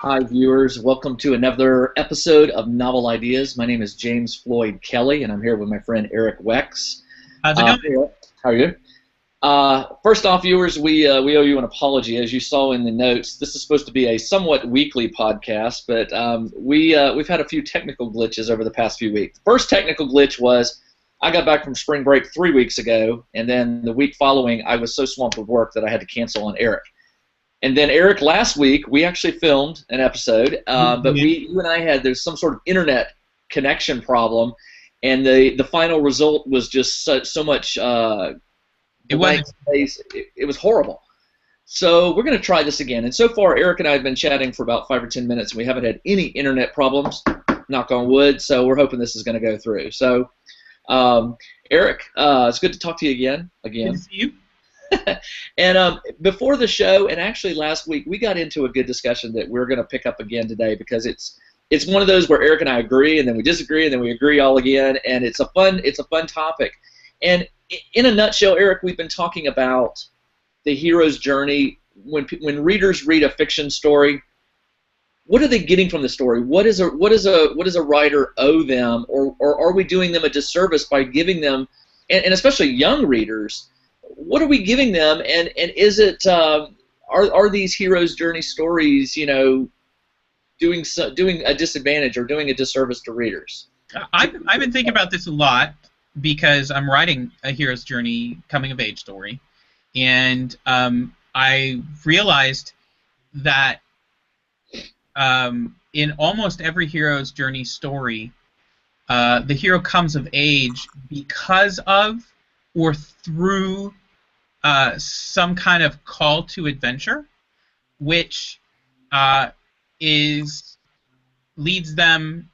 Hi, viewers. Welcome to another episode of Novel Ideas. My name is James Floyd Kelly, and I'm here with my friend Eric Wex. How's it going? How are you? First off, viewers, we owe you an apology. As you saw in the notes, this is supposed to be a somewhat weekly podcast, but we've had a few technical glitches over the past few weeks. The first technical glitch was I got back from spring break 3 weeks ago, and then the week following, I was so swamped with work that I had to cancel on Eric. And then Eric, last week we actually filmed an episode, but you and I there's some sort of internet connection problem, and the final result was just so much. It was horrible. So we're going to try this again. And so far, Eric and I have been chatting for about 5 or 10 minutes, and we haven't had any internet problems. Knock on wood. So we're hoping this is going to go through. So, Eric, it's good to talk to you again. Good to see you. And before the show, and actually last week, we got into a good discussion that we're going to pick up again today because it's one of those where Eric and I agree, and then we disagree, and then we agree all again, and it's a fun topic. And in a nutshell, Eric, we've been talking about the hero's journey. When readers read a fiction story, what are they getting from the story? What does a writer owe them, or are we doing them a disservice by giving them, and especially young readers, what are we giving them, and is it are these hero's journey stories, doing a disadvantage or doing a disservice to readers? I've been thinking about this a lot because I'm writing a hero's journey coming of age story, and I realized that in almost every hero's journey story, the hero comes of age because of or through some kind of call to adventure, which leads them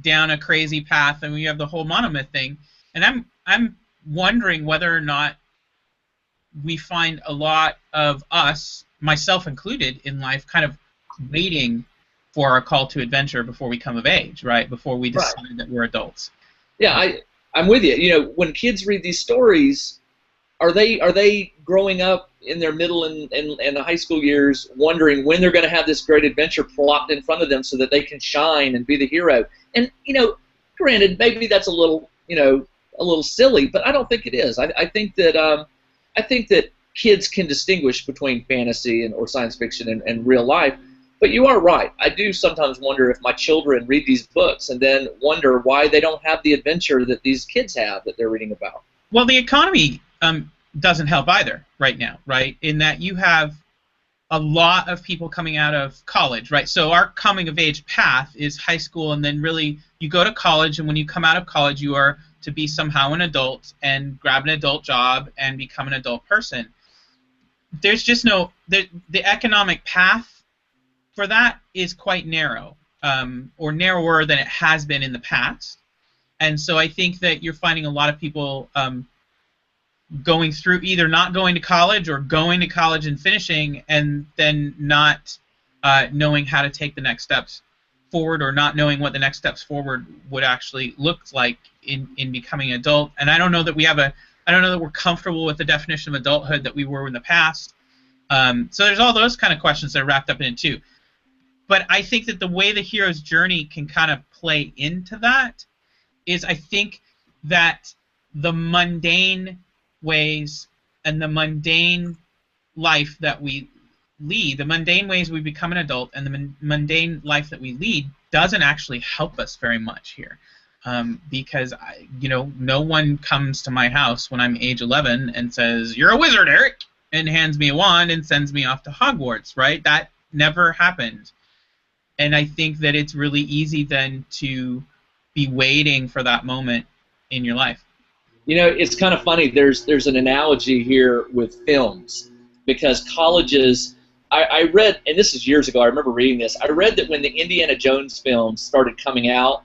down a crazy path, and we have the whole monomyth thing. And I'm wondering whether or not we find a lot of us, myself included, in life, kind of waiting for our call to adventure before we come of age, right? Before we decide that we're adults. Yeah, I'm with you. When kids read these stories, are they growing up in their middle and high school years wondering when they're going to have this great adventure plopped in front of them so that they can shine and be the hero? And granted, maybe that's a little silly, but I don't think it is. I think that kids can distinguish between fantasy or science fiction and real life. But you are right. I do sometimes wonder if my children read these books and then wonder why they don't have the adventure that these kids have that they're reading about. Well, the economy doesn't help either right now, right? In that you have a lot of people coming out of college, right? So our coming of age path is high school, and then really you go to college, and when you come out of college, you are to be somehow an adult and grab an adult job and become an adult person. There's just the economic path for that is quite narrow, or narrower than it has been in the past. And so I think that you're finding a lot of people going through either not going to college or going to college and finishing, and then not knowing how to take the next steps forward, or not knowing what the next steps forward would actually look like in becoming an adult. And I don't know that we're comfortable with the definition of adulthood that we were in the past. So there's all those kind of questions that are wrapped up in it too. But I think that the way the hero's journey can kind of play into that is, I think that the mundane ways and the mundane life that we lead, the mundane ways we become an adult, and the mundane life that we lead doesn't actually help us very much here. Because no one comes to my house when I'm age 11 and says, "You're a wizard, Eric," and hands me a wand and sends me off to Hogwarts, right? That never happened. And I think that it's really easy then to be waiting for that moment in your life. It's kind of funny. There's an analogy here with films, because colleges, I read, and this is years ago, I remember reading this, I read that when the Indiana Jones films started coming out,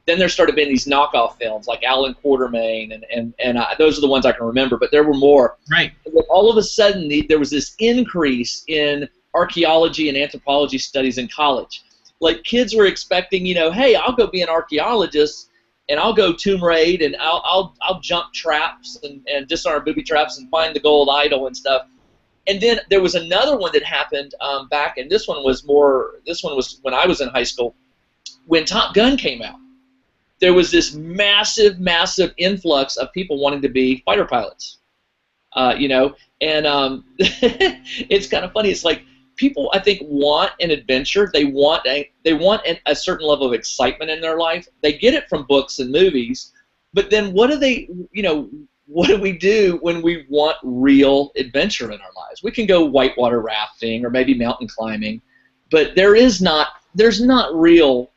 then there started being these knockoff films like Alan Quartermain, and those are the ones I can remember, but there were more. Right. All of a sudden, there was this increase in archaeology and anthropology studies in college. Like, kids were expecting, hey, I'll go be an archaeologist, and I'll go tomb raid, and I'll jump traps and disarm booby traps and find the gold idol and stuff. And then there was another one that happened back, and this one was when I was in high school, when Top Gun came out. There was this massive, massive influx of people wanting to be fighter pilots, you know, and it's kind of funny. It's like people, I think, want an adventure. They want a certain level of excitement in their life. They get it from books and movies, but then what do they, you know, what do we do when we want real adventure in our lives? We can go whitewater rafting or maybe mountain climbing, but there's not real,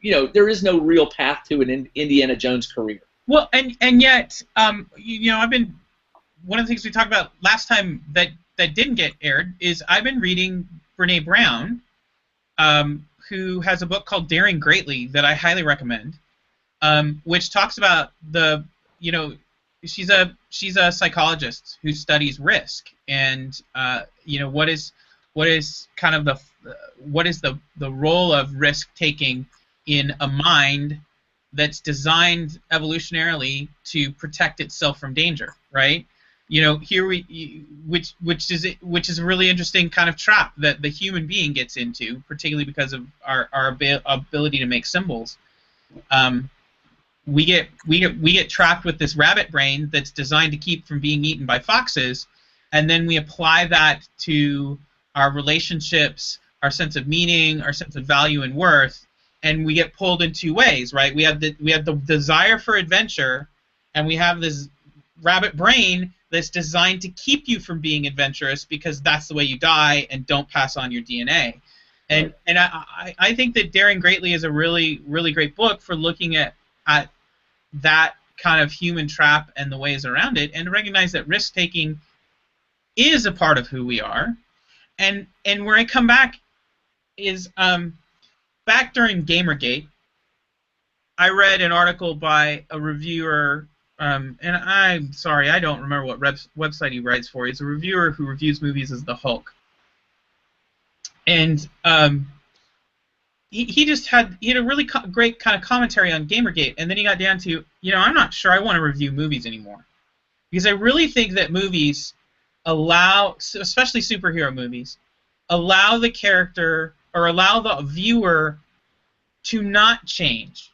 you know, there is no real path to an Indiana Jones career. Well, and yet, you know, one of the things we talked about last time that didn't get aired is I've been reading Brene Brown, who has a book called Daring Greatly that I highly recommend, which talks about you know, she's a psychologist who studies risk, and you know, what is kind of the role of risk taking in a mind that's designed evolutionarily to protect itself from danger, right? You know, here which is a really interesting kind of trap that the human being gets into, particularly because of our ability to make symbols. We get trapped with this rabbit brain that's designed to keep from being eaten by foxes, and then we apply that to our relationships, our sense of meaning, our sense of value and worth, and we get pulled in two ways, right? We have the desire for adventure, and we have this rabbit brain that's designed to keep you from being adventurous because that's the way you die and don't pass on your DNA. And I think that Daring Greatly is a really, really great book for looking at that kind of human trap and the ways around it, and to recognize that risk-taking is a part of who we are. And where I come back is back during Gamergate, I read an article by a reviewer, and I'm sorry, I don't remember what website he writes for. He's a reviewer who reviews movies as the Hulk. And he had a really great kind of commentary on Gamergate, and then he got down to, you know, I'm not sure I want to review movies anymore, because I really think that movies allow, especially superhero movies, allow the character or allow the viewer to not change.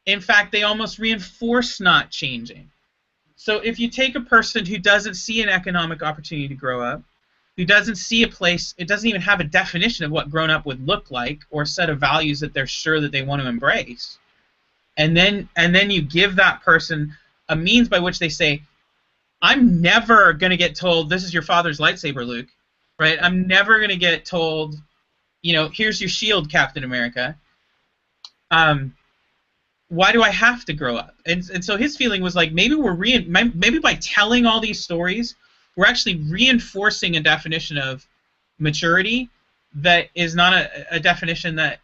In fact, they almost reinforce not changing. So if you take a person who doesn't see an economic opportunity to grow up, who doesn't see a place, it doesn't even have a definition of what grown up would look like or a set of values that they're sure that they want to embrace, and then you give that person a means by which they say, I'm never going to get told, this is your father's lightsaber, Luke, right? I'm never going to get told, you know, here's your shield, Captain America. Why do I have to grow up? And so his feeling was like, maybe maybe by telling all these stories, we're actually reinforcing a definition of maturity that is not a definition that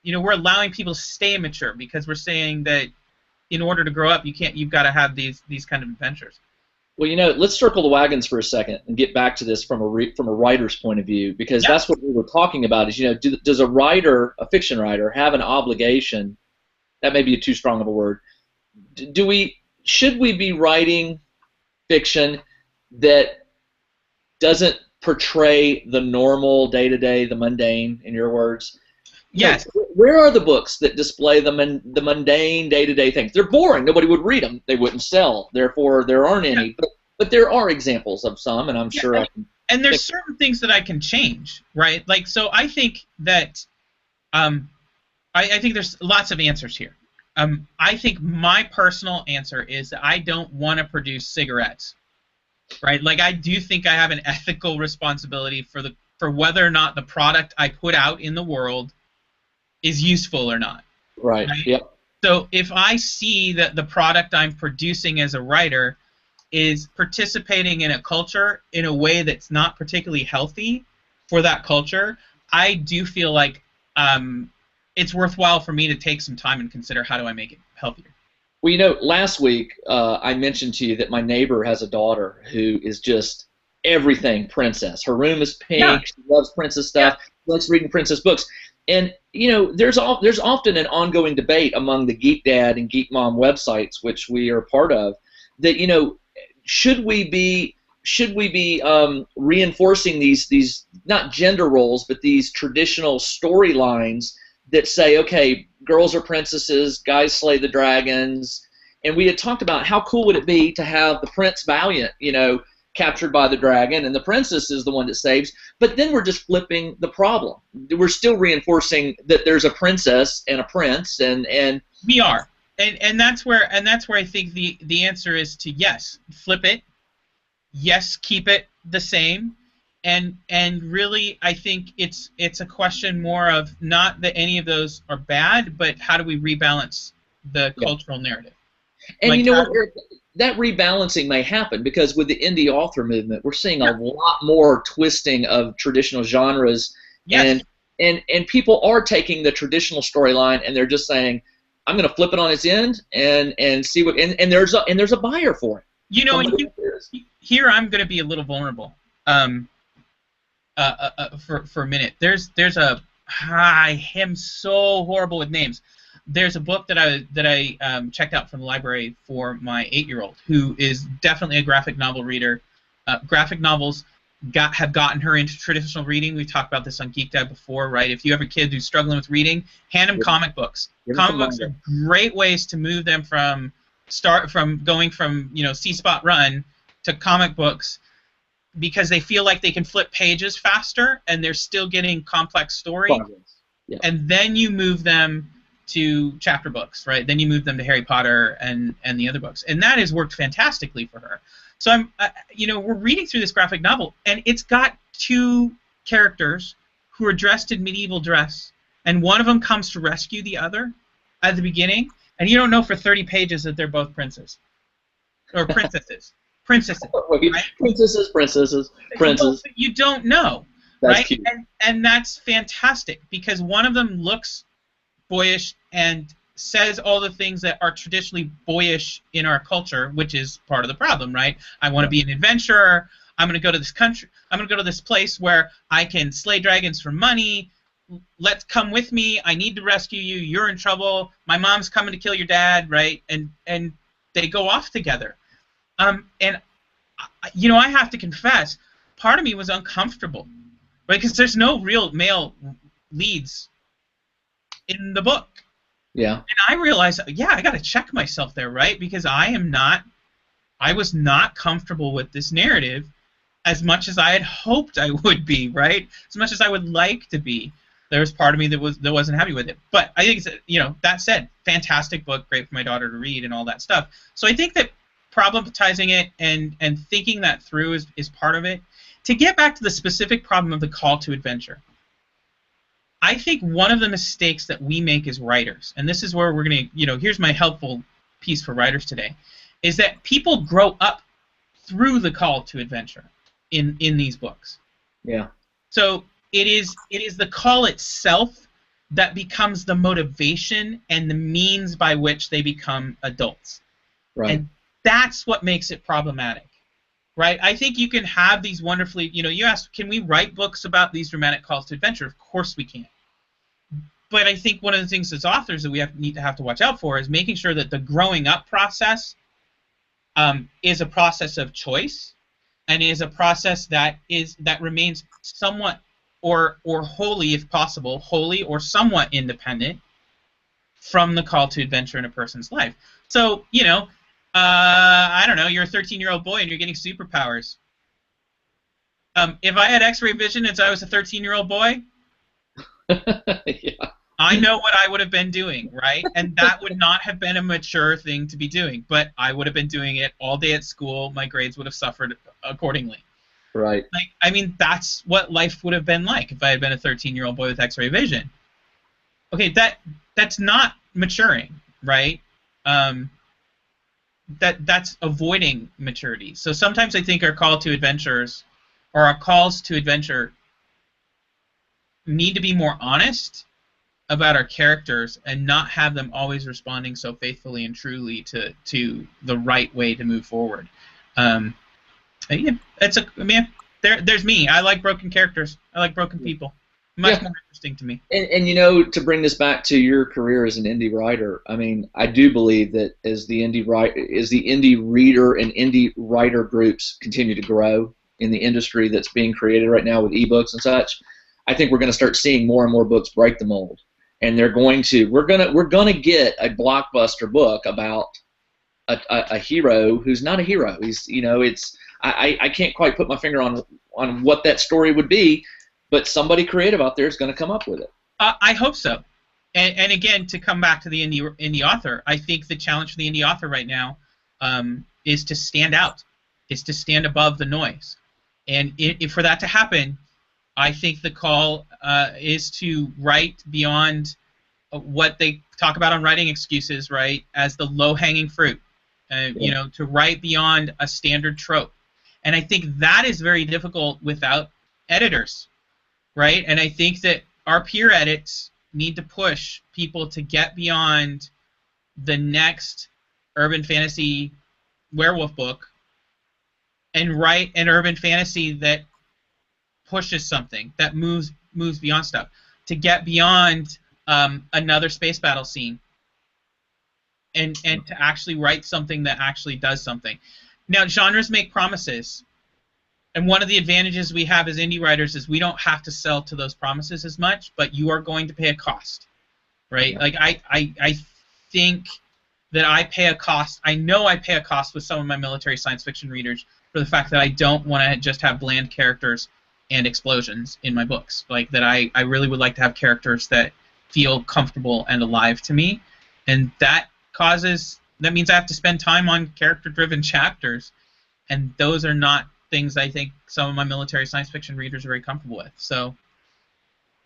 you know, we're allowing people to stay immature, because we're saying that in order to grow up, you've got to have these kind of adventures. Well, you know, let's circle the wagons for a second and get back to this from a writer's point of view, because that's what we were talking about. Is, you know, does a writer, a fiction writer, have an obligation? That may be too strong of a word. Should we be writing fiction that doesn't portray the normal day-to-day, the mundane, in your words? Yes. You know, where are the books that display the mundane day-to-day things? They're boring. Nobody would read them. They wouldn't sell. Therefore, there aren't any. But there are examples of some, and I'm sure I can. And there's certain things that I can change, right? Like, so I think that I think there's lots of answers here. I think my personal answer is that I don't want to produce cigarettes, right? Like, I do think I have an ethical responsibility for whether or not the product I put out in the world is useful or not. Right. Yep. So if I see that the product I'm producing as a writer is participating in a culture in a way that's not particularly healthy for that culture, I do feel like it's worthwhile for me to take some time and consider, how do I make it healthier. Well, you know, last week I mentioned to you that my neighbor has a daughter who is just everything princess. Her room is pink. Yeah. She loves princess stuff. Yeah. She likes reading princess books. And, you know, there's often an ongoing debate among the Geek Dad and Geek Mom websites, which we are part of, that, you know, should we be should we be reinforcing these not gender roles, but these traditional storylines that say, okay, girls are princesses, guys slay the dragons, and we had talked about how cool would it be to have the Prince Valiant, captured by the dragon, and the princess is the one that saves. But then we're just flipping the problem. We're still reinforcing that there's a princess and a prince, and we are, and that's where I think the answer is to yes, flip it. Yes, keep it the same, and really, I think it's a question more of not that any of those are bad, but how do we rebalance the cultural narrative? And like, what, Eric, that rebalancing may happen because with the indie author movement, we're seeing a lot more twisting of traditional genres, yes. and people are taking the traditional storyline and they're just saying, I'm going to flip it on its end and see what, and there's a buyer for it. Here I'm going to be a little vulnerable for a minute. I am so horrible with names. There's a book that I checked out from the library for my 8-year-old, who is definitely a graphic novel reader. Graphic novels have gotten her into traditional reading. We've talked about this on Geek Dad before, right? If you have a kid who's struggling with reading, hand them comic books. Comic books are great ways to move them from going from C-Spot Run to comic books, because they feel like they can flip pages faster and they're still getting complex story. Yeah. And then you move them to chapter books, right? Then you move them to Harry Potter and the other books, and that has worked fantastically for her. So we're reading through this graphic novel, and it's got 2 characters who are dressed in medieval dress, and one of them comes to rescue the other at the beginning, and you don't know for 30 pages that they're both princes or princesses. Princesses, right? Princes. You don't know, that's right? Cute. And that's fantastic, because one of them looks boyish and says all the things that are traditionally boyish in our culture, which is part of the problem, right? I want to be an adventurer. I'm going to go to this country. I'm going to go to this place where I can slay dragons for money. Let's come with me. I need to rescue you. You're in trouble. My mom's coming to kill your dad, right? And they go off together. And I have to confess, part of me was uncomfortable, right? Because there's no real male leads in the book. Yeah. And I realized, I got to check myself there, right? Because I was not comfortable with this narrative as much as I had hoped I would be, right? As much as I would like to be. There was part of me that wasn't happy with it. But I think that said, fantastic book, great for my daughter to read and all that stuff. So I think that problematizing it and thinking that through is part of it. To get back to the specific problem of the call to adventure, I think one of the mistakes that we make as writers, and this is where we're going to, here's my helpful piece for writers today, is that people grow up through the call to adventure in these books. Yeah. So it is the call itself that becomes the motivation and the means by which they become adults. Right. And that's what makes it problematic, right? I think you can have these wonderfully, you asked, can we write books about these dramatic calls to adventure? Of course we can. But I think one of the things as authors that we need to have to watch out for is making sure that the growing up process is a process of choice, and is a process that remains somewhat or wholly, if possible, wholly or somewhat independent from the call to adventure in a person's life. So, I don't know, you're a 13-year-old boy and you're getting superpowers. If I had X-ray vision as I was a 13-year-old boy, yeah. I know what I would have been doing, right? And that would not have been a mature thing to be doing, but I would have been doing it all day at school. My grades would have suffered accordingly. Right. That's what life would have been like if I had been a 13-year-old boy with X-ray vision. Okay, that's not maturing, right? That's avoiding maturity. So sometimes I think our call to adventures, or our calls to adventure, need to be more honest about our characters and not have them always responding so faithfully and truly to the right way to move forward. There's me. I like broken characters. I like broken people. much Yeah. more interesting to me. And you know, to bring this back to your career as an indie writer, I mean, I do believe that as the indie reader and indie writer groups continue to grow in the industry that's being created right now with ebooks and such, I think we're going to start seeing more and more books break the mold, and we're gonna get a blockbuster book about a hero who's not a hero. He's, you know, it's I can't quite put my finger on what that story would be, but somebody creative out there is going to come up with it. I hope so. And again, to come back to the indie author, I think the challenge for the indie author right now is to stand out, is to stand above the noise. And for that to happen, I think the call is to write beyond what they talk about on writing excuses, right, as the low-hanging fruit. You know, to write beyond a standard trope. And I think that is very difficult without editors, right? And I think that our peer edits need to push people to get beyond the next urban fantasy werewolf book and write an urban fantasy that pushes something, that moves beyond stuff, to get beyond another space battle scene, and to actually write something that actually does something. Now, genres make promises, and one of the advantages we have as indie writers is we don't have to sell to those promises as much, but you are going to pay a cost, right? Like I think that I pay a cost. I know I pay a cost with some of my military science fiction readers for the fact that I don't want to just have bland characters and explosions in my books. Like that I really would like to have characters that feel comfortable and alive to me, and that means I have to spend time on character-driven chapters, and those are not things I think some of my military science fiction readers are very comfortable with. So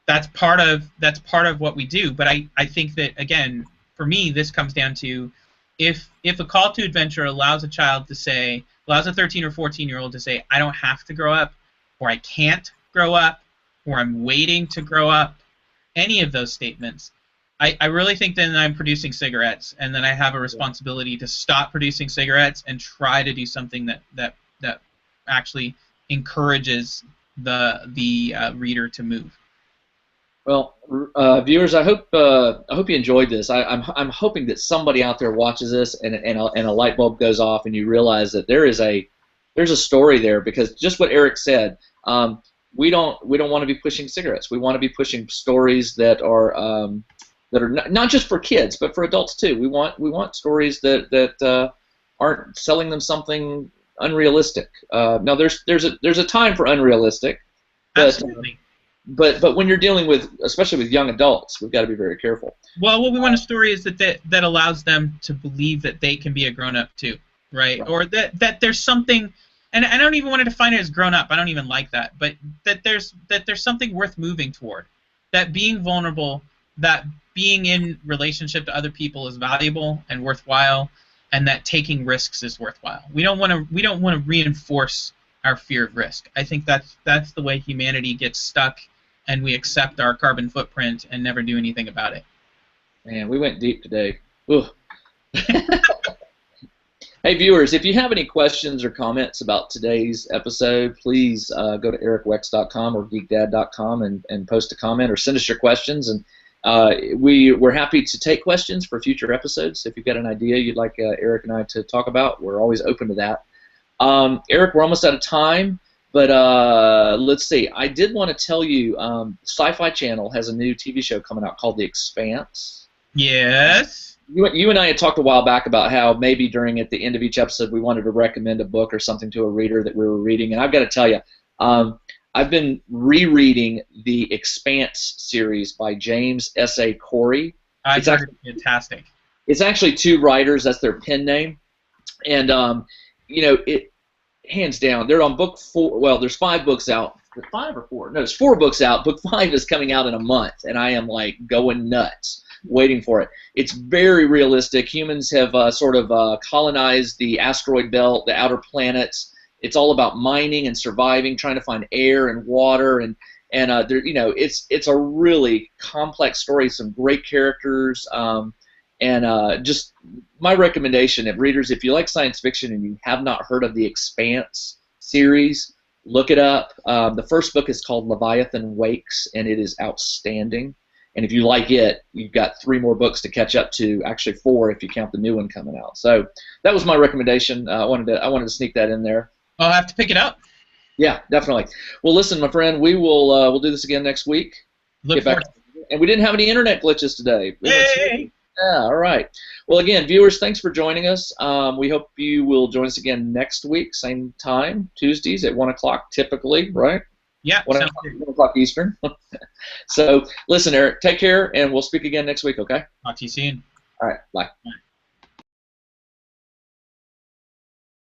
that's part of what we do. But I think that, again, for me, this comes down to if a call to adventure allows a 13 or 14-year-old to say, I don't have to grow up, or I can't grow up, or I'm waiting to grow up, any of those statements, I really think then I'm producing cigarettes, and then I have a responsibility to stop producing cigarettes and try to do something that actually encourages the reader to move. Well, viewers, I hope you enjoyed this. I'm hoping that somebody out there watches this and a light bulb goes off and you realize that there's a story there, because just what Eric said, we don't want to be pushing cigarettes. We want to be pushing stories that are not just for kids but for adults too. We want stories that aren't selling them something unrealistic. Now there's a time for unrealistic, but Absolutely. But when you're dealing with, especially with young adults, we've got to be very careful. Well, what we want a story is that allows them to believe that they can be a grown-up too, right? Or that there's something, and I don't even want to define it as grown-up. I don't even like that, but that there's something worth moving toward. That being vulnerable, that being in relationship to other people is valuable and worthwhile, and that taking risks is worthwhile. We don't want to reinforce our fear of risk. I think that's the way humanity gets stuck, and we accept our carbon footprint and never do anything about it. Man, we went deep today. Hey, viewers, if you have any questions or comments about today's episode, please go to ericwex.com or geekdad.com and post a comment or send us your questions. And we're happy to take questions for future episodes. If you've got an idea you'd like Eric and I to talk about, we're always open to that. Eric, we're almost out of time. But let's see. I did want to tell you, Sci-Fi Channel has a new TV show coming out called The Expanse. Yes. You and I had talked a while back about how maybe at the end of each episode we wanted to recommend a book or something to a reader that we were reading. And I've got to tell you, I've been rereading the Expanse series by James S.A. Corey. It's actually fantastic. It's actually two writers. That's their pen name. And, it... hands down, they're on book 4. Well, there's 5 books out. 5 or 4? No, there's 4 books out. Book 5 is coming out in a month, and I am like going nuts waiting for it. It's very realistic. Humans have colonized the asteroid belt, the outer planets. It's all about mining and surviving, trying to find air and water, and it's a really complex story. Some great characters. Just my recommendation, readers, if you like science fiction and you have not heard of the Expanse series, Look it up. The first book is called Leviathan Wakes, and it is outstanding. And if you like it, you've got 3 more books to catch up to. Actually, 4 if you count the new one coming out. So that was my recommendation. I wanted to sneak that in there. I'll have to pick it up. Yeah, definitely. Well, listen, my friend, we'll do this again next week. Look forward. And we didn't have any internet glitches today. Yay! Yeah, all right. Well, again, viewers, thanks for joining us. We hope you will join us again next week, same time, Tuesdays at 1 o'clock, typically, right? Yeah, 1 o'clock Eastern. So, listen, Eric, take care, and we'll speak again next week, okay? Talk to you soon. All right, bye. All right.